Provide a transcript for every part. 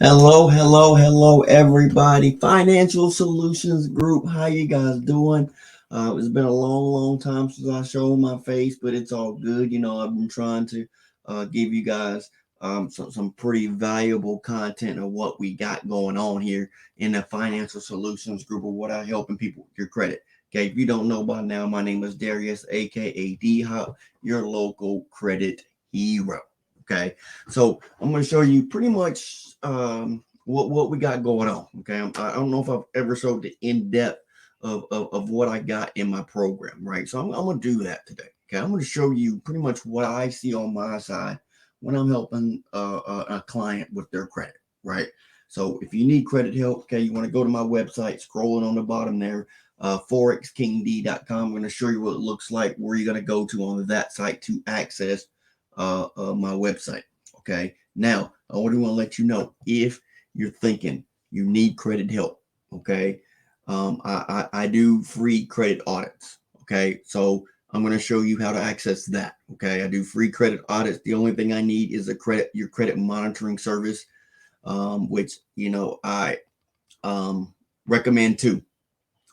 Hello, everybody. Financial Solutions Group. How you guys doing? It's been a long time since I showed my face, but it's all good. I've been trying to give you guys some pretty valuable content of what we got going on here in the Financial Solutions Group of what I helping people with your credit. Okay, if you don't know by now, my name is Darius, aka D Hop, your local credit hero. Okay, so I'm going to show you pretty much what we got going on. Okay, I don't know if I've ever showed the in depth of what I got in my program, right? So I'm going to do that today. Okay, I'm going to show you pretty much what I see on my side when I'm helping a client with their credit, right? So if you need credit help, okay, you want to go to my website, scrolling on the bottom there, forexkingd.com. I'm going to show you what it looks like, where you're going to go to on that site to access my website. Okay. Now, I want to let you know if you're thinking you need credit help. Okay. I do free credit audits. Okay. So I'm going to show you how to access that. Okay. I do free credit audits. The only thing I need is your credit monitoring service, which, I recommend too.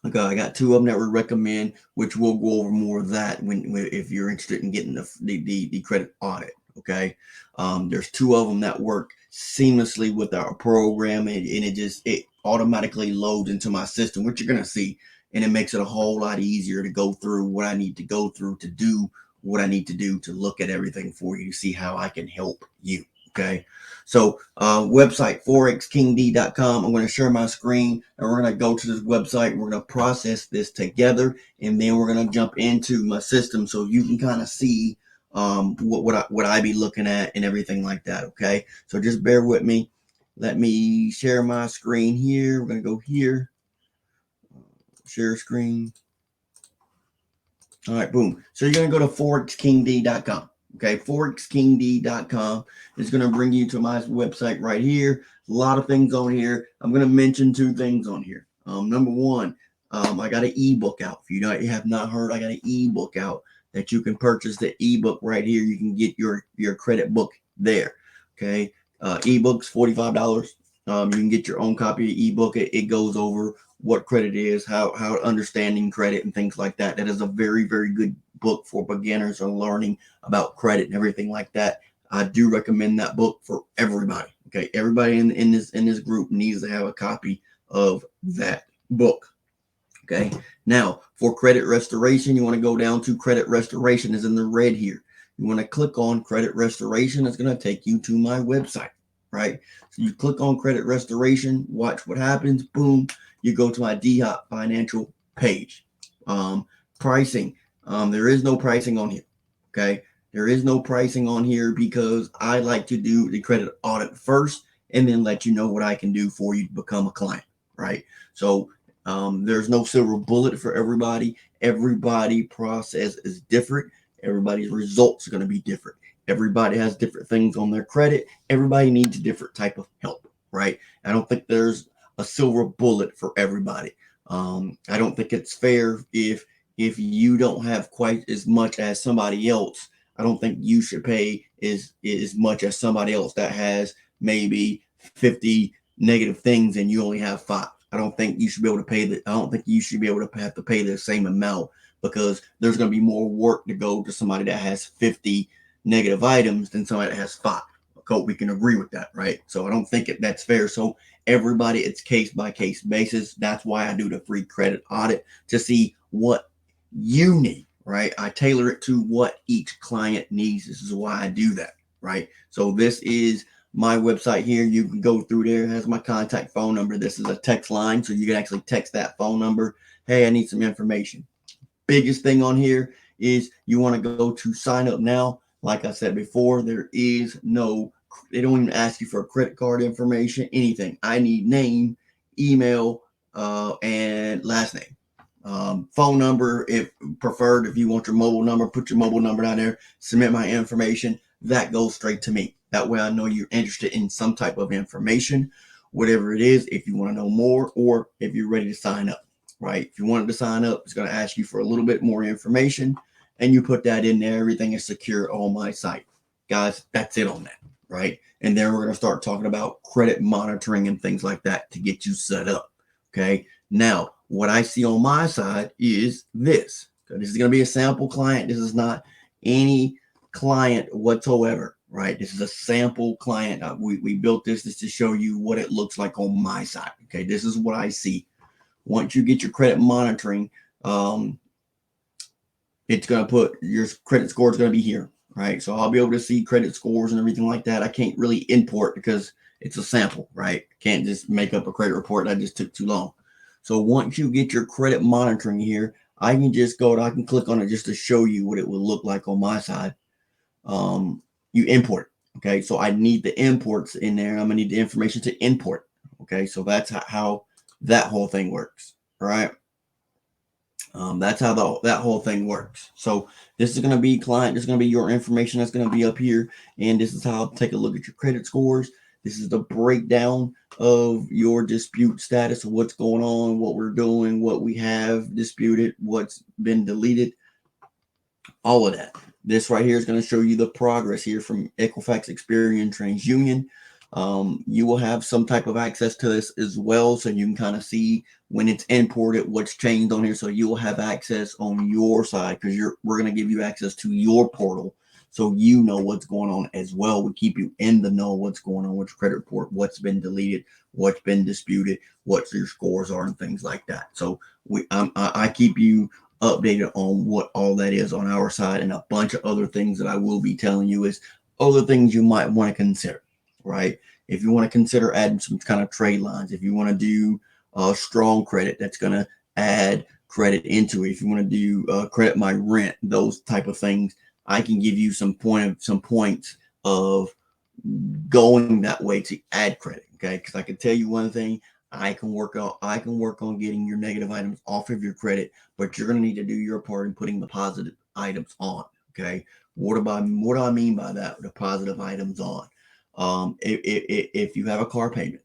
Okay, I got two of them that we recommend, which we'll go over more of that when if you're interested in getting the credit audit. Okay, there's two of them that work seamlessly with our program, and it automatically loads into my system, which you're gonna see, and it makes it a whole lot easier to go through what I need to go through to do what I need to do to look at everything for you to see how I can help you. Okay, so website forexkingd.com. I'm going to share my screen and we're going to go to this website. We're going to process this together and then we're going to jump into my system so you can kind of see what I be looking at and everything like that. Okay, so just bear with me. Let me share my screen here. We're going to go here, share screen. All right, boom. So you're going to go to forexkingd.com. Okay, forexkingd.com is going to bring you to my website right here. A lot of things on here. I'm going to mention two things on here. Number one, I got an ebook out. If you have not heard, I got an ebook out that you can purchase. The ebook right here. You can get your credit book there. Okay, ebook's $45. You can get your own copy of the ebook. It goes over what credit is, how understanding credit and things like that. That is a very good book for beginners or learning about credit and everything like that. I do recommend that book for everybody. Okay, everybody in this group needs to have a copy of that book. Okay, now for credit restoration, you want to go down to credit restoration is in the red here. You want to click on credit restoration. It's going to take you to my website, right? So you click on credit restoration, watch what happens. Boom, you go to my DHOP financial page. Pricing. There is no pricing on here. Okay, there is no pricing on here because I like to do the credit audit first and then let you know what I can do for you to become a client, right? So there's no silver bullet for everybody. Everybody process is different. Everybody's results are going to be different. Everybody has different things on their credit. Everybody needs a different type of help, right? I don't think there's a silver bullet for everybody. I don't think it's fair if you don't have quite as much as somebody else. I don't think you should pay as much as somebody else that has maybe 50 negative things and you only have 5. I don't think you should be able to pay that. I don't think you should be able to have to pay the same amount because there's going to be more work to go to somebody that has 50 negative items than somebody that has 5. Okay, we can agree with that, right? So I don't think that's fair. So everybody, it's case by case basis. That's why I do the free credit audit to see what you need, right? I tailor it to what each client needs. This is why I do that, right? So this is my website here. You can go through there. It has my contact phone number. This is a text line, so you can actually text that phone number. Hey, I need some information. Biggest thing on here is you want to go to sign up now. Like I said before, there is no, they don't even ask you for credit card information, anything. I need name, email, and last name. Phone number, if preferred. If you want your mobile number, put your mobile number down there, submit my information. That goes straight to me. That way I know you're interested in some type of information, whatever it is, if you want to know more or if you're ready to sign up, right? If you wanted to sign up, it's going to ask you for a little bit more information and you put that in there. Everything is secure on my site. Guys, that's it on that, right? And then we're going to start talking about credit monitoring and things like that to get you set up. Okay. Now, what I see on my side is this. This is going to be a sample client. This is not any client whatsoever, right? This is a sample client. We built this to show you what it looks like on my side. Okay. This is what I see. Once you get your credit monitoring, it's going to put your credit score is going to be here, right? So I'll be able to see credit scores and everything like that. I can't really import because it's a sample, right? Can't just make up a credit report. That just took too long. So once you get your credit monitoring here, I can just go I can click on it just to show you what it would look like on my side. You import, okay? So I need the imports in there. I'm gonna need the information to import, okay? So that's how that whole thing works, all right? That's how that whole thing works. So this is going to be client. This is going to be your information that's going to be up here. And this is how I'll take a look at your credit scores. This is the breakdown of your dispute status of what's going on, what we're doing, what we have disputed, what's been deleted, all of that. This right here is going to show you the progress here from Equifax, Experian, TransUnion. You will have some type of access to this as well, so you can kind of see when it's imported what's changed on here. So you will have access on your side because we're going to give you access to your portal, so you know what's going on as well. We keep you in the know what's going on with your credit report, what's been deleted, what's been disputed, what your scores are, and things like that. So I keep you updated on what all that is on our side, and a bunch of other things that I will be telling you is other things you might want to consider, right? If you want to consider adding some kind of trade lines, if you want to do strong credit, that's going to add credit into it. If you want to do credit my rent, those type of things, I can give you some points of going that way to add credit. Okay, because I can tell you one thing. I can work on getting your negative items off of your credit, but you're going to need to do your part in putting the positive items on. Okay, what do I mean by that? The positive items on. If you have a car payment,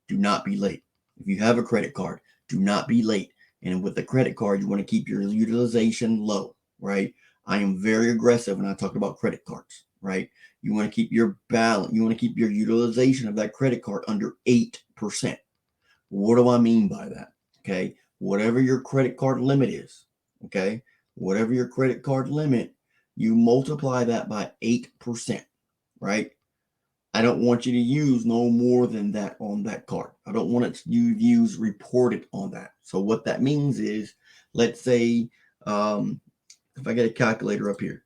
do not be late. If you have a credit card, do not be late. And with the credit card, you want to keep your utilization low, right? I am very aggressive when I talk about credit cards, right? You want to keep your balance, you want to keep your utilization of that credit card under 8%. What do I mean by that? Okay. Whatever your credit card limit is, okay, whatever your credit card limit, you multiply that by 8%, right? I don't want you to use no more than that on that card. I don't want it you use reported on that. So what that means is, let's say, if I get a calculator up here,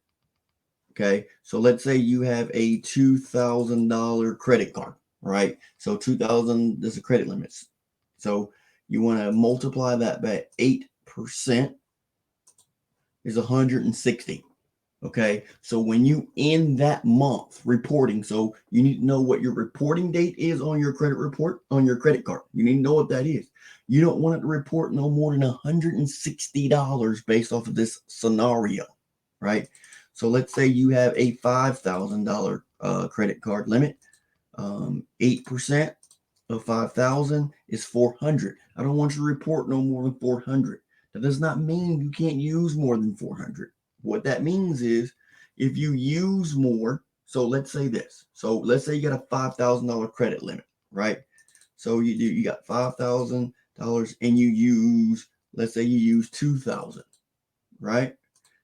okay. So let's say you have a $2,000 credit card, right? So 2,000, there's a credit limits. So you want to multiply that by 8% is 160. Okay, so when you end that month reporting, so you need to know what your reporting date is on your credit report on your credit card. You need to know what that is. You don't want it to report no more than $160 based off of this scenario, right? So let's say you have a $5,000 credit card limit. 8% of 5,000 is 400. I don't want you to report no more than 400. That does not mean you can't use more than 400. What that means is if you use more, so let's say this. So let's say you got a $5,000 credit limit, right? So you got $5,000 and you use, let's say you use 2,000, right?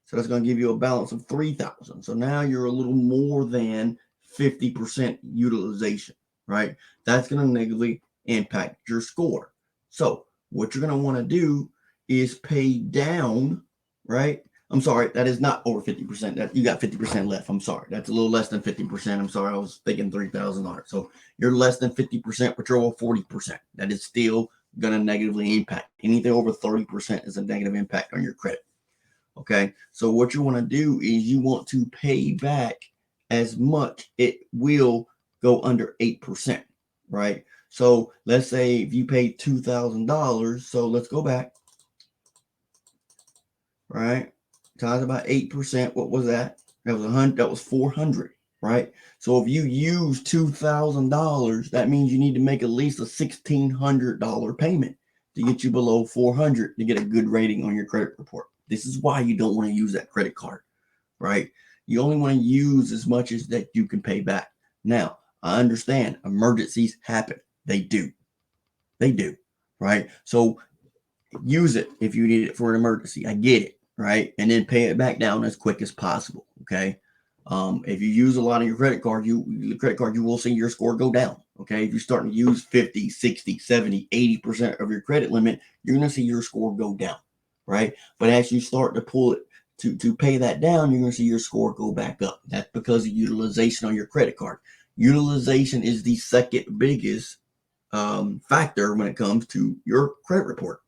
So that's going to give you a balance of 3,000. So now you're a little more than 50% utilization, right? That's going to negatively impact your score. So what you're going to want to do is pay down, right? I'm sorry, that is not over 50%. That you got 50% left. I'm sorry. That's a little less than 50%. I'm sorry. I was thinking $3,000. So you're less than 50%, but you're over 40%. That is still going to negatively impact. Anything over 30% is a negative impact on your credit. Okay. So what you want to do is you want to pay back as much. It will go under 8%, right? So let's say if you paid $2,000. So let's go back, right? Times about 8%. What was that? That was 100. That was 400, right? So if you use $2,000, that means you need to make at least a $1,600 payment to get you below 400 to get a good rating on your credit report. This is why you don't want to use that credit card, right? You only want to use as much as that you can pay back. Now, I understand emergencies happen. They do. They do. Right. So use it if you need it for an emergency. I get it. Right. And then pay it back down as quick as possible. Okay. If you use a lot of your credit card, you will see your score go down. Okay. If you're starting to use 50, 60, 70, 80% of your credit limit, you're going to see your score go down. Right. But as you start to pull it to pay that down, you're going to see your score go back up. That's because of utilization on your credit card. Utilization is the second biggest factor when it comes to your credit report.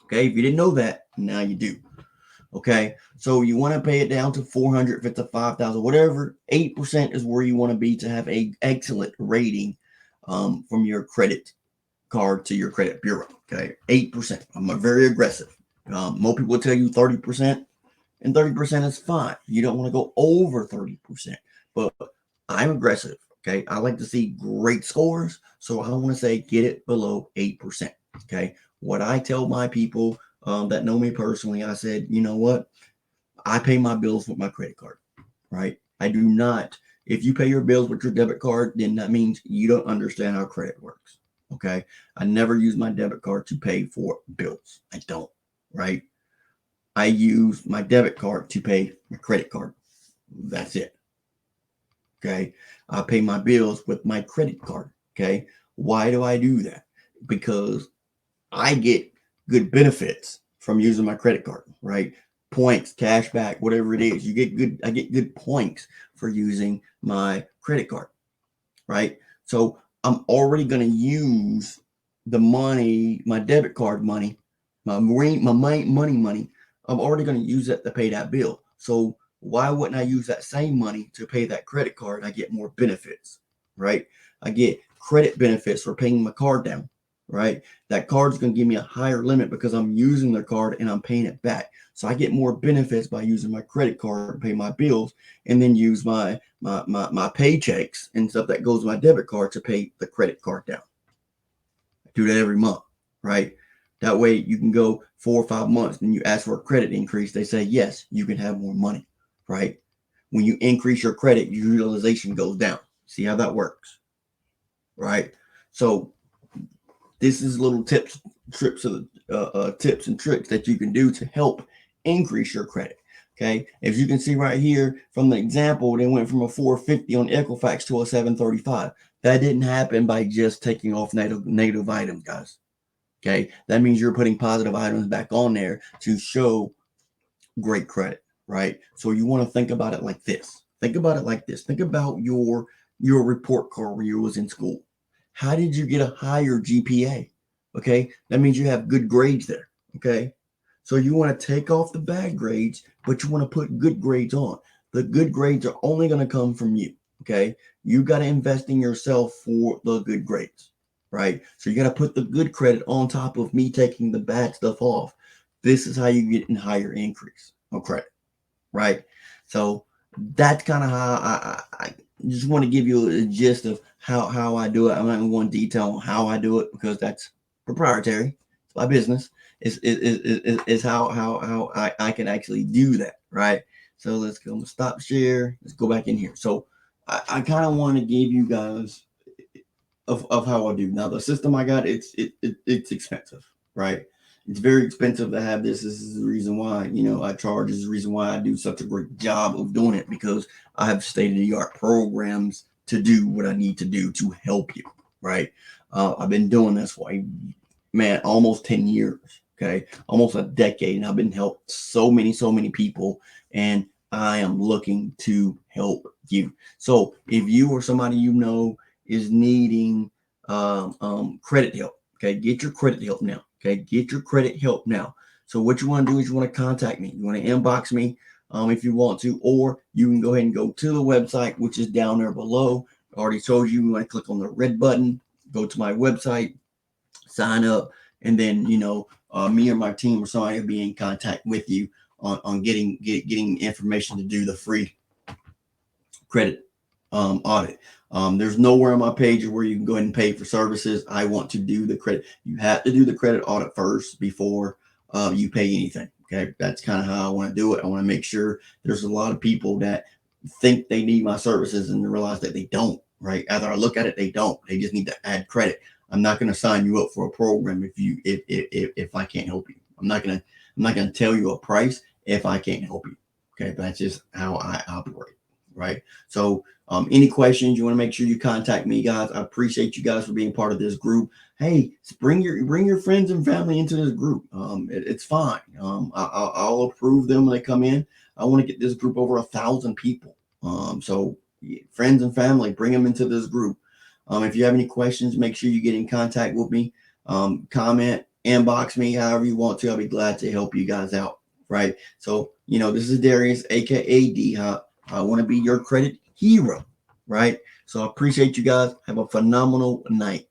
Okay. If you didn't know that, now you do. Okay, so you want to pay it down to 400, if it's a 5,000, whatever. 8% is where you want to be to have a excellent rating from your credit card to your credit bureau. Okay, 8%. I'm very aggressive. Most people will tell you 30%, and 30% is fine. You don't want to go over 30%, but I'm aggressive. Okay, I like to see great scores, so I want to say get it below 8%. Okay, what I tell my people that know me personally, I said, you know what? I pay my bills with my credit card, right? I do not. If you pay your bills with your debit card, then that means you don't understand how credit works. Okay. I never use my debit card to pay for bills. I don't, right? I use my debit card to pay my credit card. That's it. Okay. I pay my bills with my credit card. Okay. Why do I do that? Because I get good benefits from using my credit card, right? Points, cash back, whatever it is. I get good points for using my credit card, right? So I'm already going to use the money, my debit card money, money. I'm already going to use that to pay that bill. So why wouldn't I use that same money to pay that credit card? I get more benefits, right? I get credit benefits for paying my card down, right? That card's going to give me a higher limit because I'm using their card and I'm paying it back. So I get more benefits by using my credit card to pay my bills, and then use my paychecks and stuff that goes with my debit card to pay the credit card down. I do that every month, right? That way you can go 4 or 5 months and you ask for a credit increase. They say, yes, you can have more money, right? When you increase your credit, your utilization goes down. See how that works, right? So this is little tips and tricks that you can do to help increase your credit. Okay, if you can see right here from the example, they went from a 450 on Equifax to a 735. That didn't happen by just taking off negative items, guys. Okay, that means you're putting positive items back on there to show great credit, right? So you want to think about it like this. Think about it like this. Think about your report card when you was in school. How did you get a higher GPA? Okay, that means you have good grades there. Okay, so you want to take off the bad grades, but you want to put good grades on. The good grades are only going to come from you. Okay, you got to invest in yourself for the good grades, right? So you got to put the good credit on top of me taking the bad stuff off. This is how you get a higher increase of credit, right? So that's kind of how I just want to give you a gist of how I do it. I'm not going to go into detail on how I do it because that's proprietary. It's my business. Is how I can actually do that, right? So let's go stop share. Let's go back in here. So I kind of want to give you guys of how I do. Now the system I got, it's expensive, right? It's very expensive to have this. This is the reason why, I charge. This is the reason why I do such a great job of doing it, because I have state-of-the-art programs to do what I need to do to help you, right? I've been doing this for, man, almost 10 years, okay? Almost a decade, and I've been helped so many people, and I am looking to help you. So if you or somebody is needing credit help, okay, get your credit help now. Okay, get your credit help now. So what you want to do is you want to contact me. You want to inbox me if you want to, or you can go ahead and go to the website, which is down there below. I already told you, you want to click on the red button, go to my website, sign up, and then me or my team or somebody will be in contact with you on getting information to do the free credit audit. There's nowhere on my page where you can go ahead and pay for services. I want to do the credit. You have to do the credit audit first before you pay anything. Okay, that's kind of how I want to do it. I want to make sure there's a lot of people that think they need my services and realize that they don't. right? After I look at it, they don't. They just need to add credit. I'm not going to sign you up for a program if I can't help you. I'm not gonna tell you a price if I can't help you. Okay, that's just how I operate, right? So, any questions, you want to make sure you contact me, guys. I appreciate you guys for being part of this group. Hey, bring your friends and family into this group. It's fine. I'll approve them when they come in. I want to get this group over 1,000 people. So friends and family, bring them into this group. If you have any questions, make sure you get in contact with me. Comment, inbox me, however you want to. I'll be glad to help you guys out. Right. So, this is Darius, aka D Hop. I want to be your credit hero. Right. So I appreciate you guys. Have a phenomenal night.